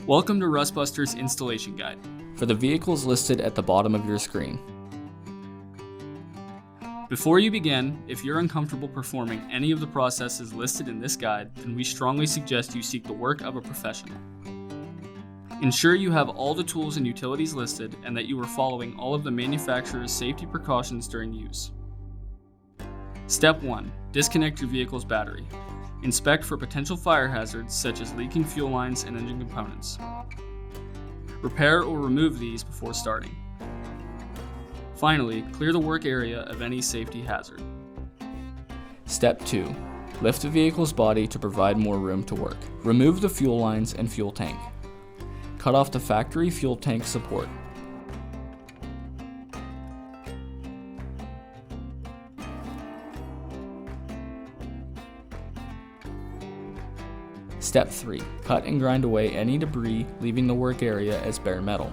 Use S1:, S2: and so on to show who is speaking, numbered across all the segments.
S1: Welcome to Rustbuster's installation guide.
S2: For the vehicles listed at the bottom of your screen.
S1: Before you begin, if you're uncomfortable performing any of the processes listed in this guide, then we strongly suggest you seek the work of a professional. Ensure you have all the tools and utilities listed and that you are following all of the manufacturer's safety precautions during use. Step 1. Disconnect your vehicle's battery. Inspect for potential fire hazards such as leaking fuel lines and engine components. Repair or remove these before starting. Finally, clear the work area of any safety hazard.
S2: Step 2. Lift the vehicle's body to provide more room to work. Remove the fuel lines and fuel tank. Cut off the factory fuel tank support. Step 3. Cut and grind away any debris, leaving the work area as bare metal.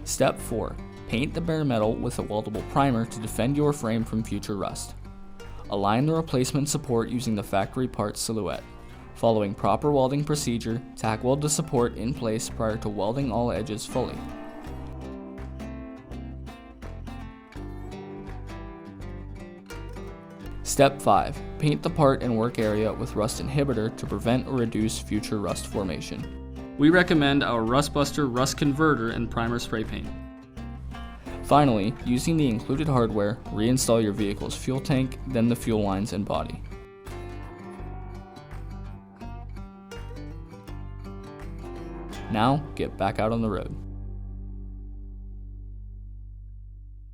S2: Step 4. Paint the bare metal with a weldable primer to defend your frame from future rust. Align the replacement support using the factory parts silhouette. Following proper welding procedure, tack weld the support in place prior to welding all edges fully. Step 5. Paint the part and work area with rust inhibitor to prevent or reduce future rust formation.
S1: We recommend our Rustbuster Rust Converter and Primer Spray Paint.
S2: Finally, using the included hardware, reinstall your vehicle's fuel tank, then the fuel lines and body. Now, get back out on the road.